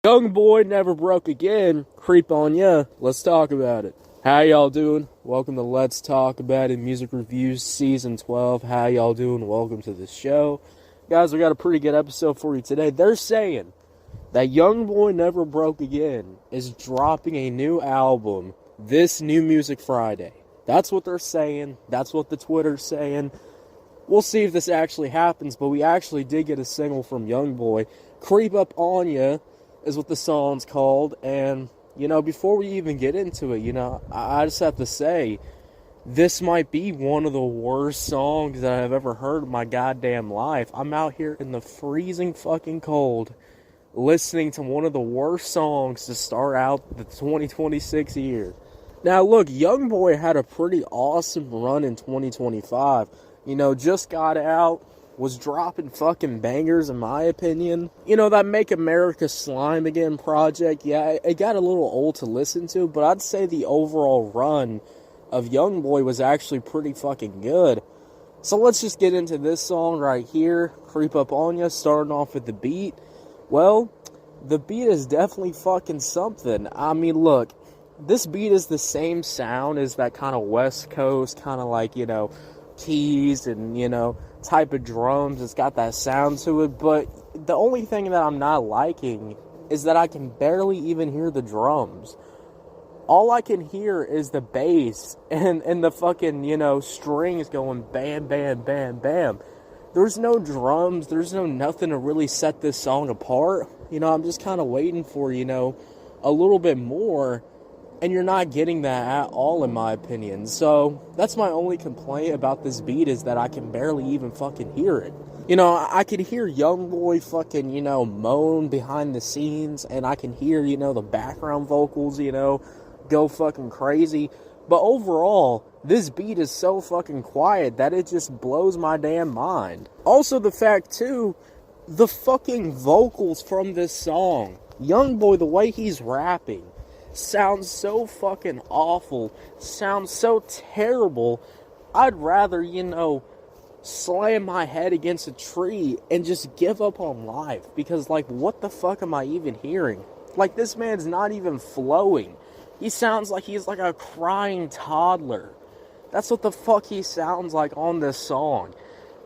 Young boy never broke again. Creep on ya. Let's talk about it. How y'all doing? Welcome to Let's Talk About It Music Reviews Season 12. How y'all doing? Welcome to the show. Guys, we got a pretty good episode for you today. They're saying that Young Boy Never Broke Again is dropping a new album this new Music Friday. That's what they're saying. That's what the Twitter's saying. We'll see if this actually happens, but we actually did get a single from Young Boy. Creep Up On Ya is what the song's called, and, before we even get into it, I just have to say, this might be one of the worst songs that I've ever heard in my goddamn life. I'm out here in the freezing fucking cold, listening to one of the worst songs to start out the 2026 year. Now, look, Young Boy had a pretty awesome run in 2025. Just got out, was dropping fucking bangers in my opinion. That Make America Slime Again project, yeah, it got a little old to listen to, but I'd say the overall run of Young Boy was actually pretty fucking good. So let's just get into this song right here, Creep Up On Ya, starting off with the beat. Well, the beat is definitely fucking something. I mean, look, this beat is the same sound as that kind of West Coast, kind of like, keys and, type of drums. It's got that sound to it, but the only thing that I'm not liking is that I can barely even hear the drums. All I can hear is the bass and the fucking, strings going bam, bam, bam, bam. There's no drums, there's no nothing to really set this song apart. I'm just kind of waiting for, a little bit more. And you're not getting that at all, in my opinion. So, that's my only complaint about this beat, is that I can barely even fucking hear it. I could hear Young Boy fucking, moan behind the scenes, and I can hear, the background vocals, go fucking crazy. But overall, this beat is so fucking quiet that it just blows my damn mind. Also, the fact, too, the fucking vocals from this song. Young Boy, the way he's rapping, sounds so fucking awful, sounds so terrible. I'd rather, slam my head against a tree and just give up on life, because, what the fuck am I even hearing? This man's not even flowing. He sounds like he's like a crying toddler. That's what the fuck he sounds like on this song.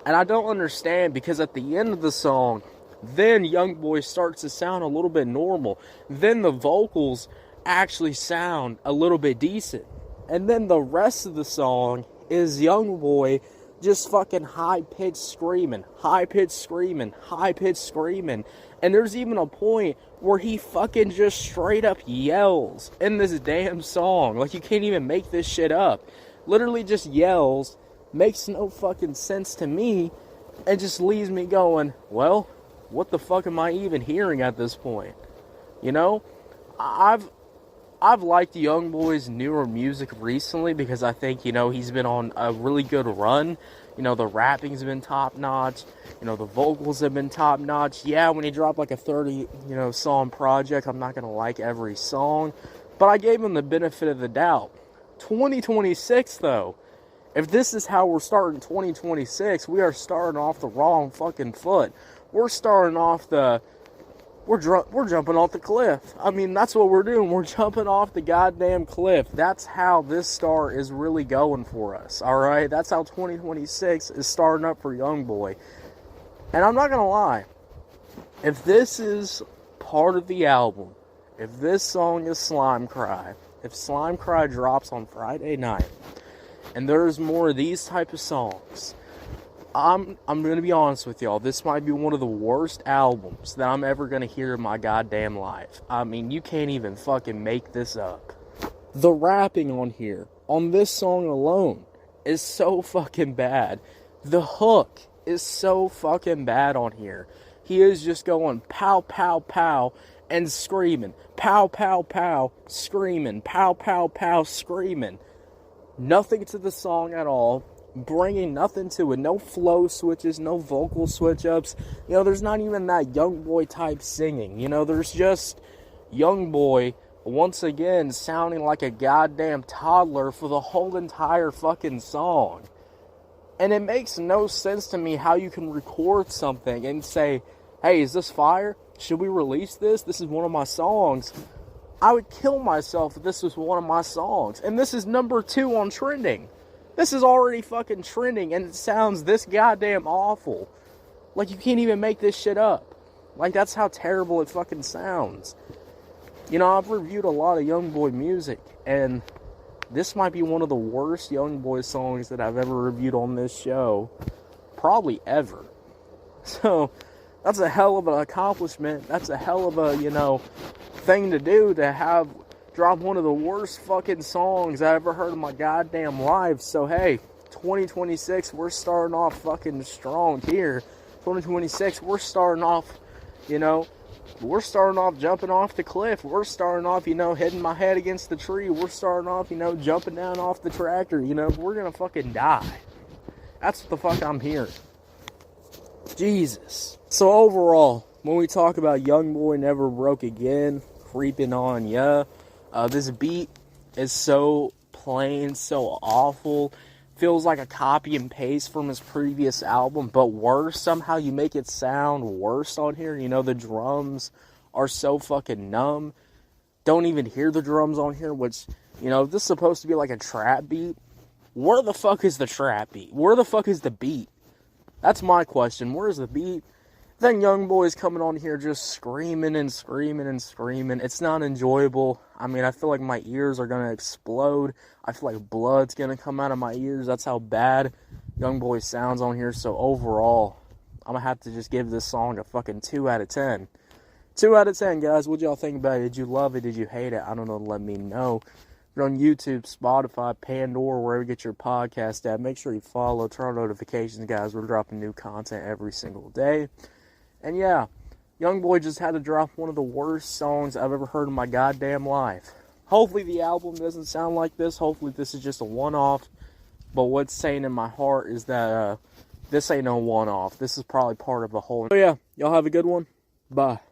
And I don't understand, because at the end of the song, then Young Boy starts to sound a little bit normal. Then the vocals actually sound a little bit decent. And then the rest of the song is Young Boy just fucking high-pitched screaming, high-pitched screaming, high-pitched screaming. And there's even a point where he fucking just straight up yells in this damn song. You can't even make this shit up. Literally just yells, makes no fucking sense to me, and just leaves me going, well, what the fuck am I even hearing at this point? I've liked Young Boy's newer music recently, because I think, he's been on a really good run. The rapping's been top-notch. The vocals have been top-notch. Yeah, when he dropped a 30, song project, I'm not going to like every song. But I gave him the benefit of the doubt. 2026, though. If this is how we're starting 2026, we are starting off the wrong fucking foot. We're starting off We're jumping off the cliff. I mean, that's what we're doing. We're jumping off the goddamn cliff. That's how this start is really going for us, alright? That's how 2026 is starting up for Young Boy. And I'm not gonna lie. If this is part of the album, if this song is Slime Cry, if Slime Cry drops on Friday night, and there's more of these type of songs, I'm going to be honest with y'all, this might be one of the worst albums that I'm ever going to hear in my goddamn life. I mean, you can't even fucking make this up. The rapping on here, on this song alone, is so fucking bad. The hook is so fucking bad on here. He is just going pow, pow, pow, and screaming. Pow, pow, pow, screaming. Pow, pow, pow, screaming. Nothing to the song at all. Bringing nothing to it. No flow switches, no vocal switch ups. There's not even that Young Boy type singing. There's just Young Boy once again sounding like a goddamn toddler for the whole entire fucking song. And it makes no sense to me how you can record something and say, hey, is this fire? should we release this? This is one of my songs. I would kill myself if this was one of my songs. And this is number 2 on trending. This is already fucking trending, and it sounds this goddamn awful. Like, you can't even make this shit up. Like, that's how terrible it fucking sounds. You know, I've reviewed a lot of YoungBoy music, and this might be one of the worst YoungBoy songs that I've ever reviewed on this show. Probably ever. So, that's a hell of an accomplishment. That's a hell of a, you know, thing to do, to have drop one of the worst fucking songs I ever heard in my goddamn life. So, hey, 2026, we're starting off fucking strong here. 2026, we're starting off, you know, we're starting off jumping off the cliff. We're starting off, you know, hitting my head against the tree. We're starting off, you know, jumping down off the tractor. You know, we're gonna fucking die. That's what the fuck I'm hearing. Jesus. So overall, when we talk about YoungBoy Never Broke Again, creeping on ya, this beat is so plain, so awful. Feels like a copy and paste from his previous album, but worse. Somehow you make it sound worse on here. You know, the drums are so fucking numb. Don't even hear the drums on here, which, you know, this is supposed to be like a trap beat. Where the fuck is the trap beat? Where the fuck is the beat? That's my question. Where's the beat? Then YoungBoy's coming on here just screaming and screaming and screaming. It's not enjoyable. I mean, I feel like my ears are going to explode. I feel like blood's going to come out of my ears. That's how bad YoungBoy sounds on here. So overall, I'm going to have to just give this song a fucking 2 out of 10. 2 out of 10, guys. What y'all think about it? Did you love it? Did you hate it? I don't know. Let me know. If you're on YouTube, Spotify, Pandora, wherever you get your podcast at, make sure you follow, turn on notifications, guys. We're dropping new content every single day. And yeah, YoungBoy just had to drop one of the worst songs I've ever heard in my goddamn life. Hopefully the album doesn't sound like this. Hopefully this is just a one-off. But what's saying in my heart is that this ain't no one-off. This is probably part of the whole. So yeah, y'all have a good one. Bye.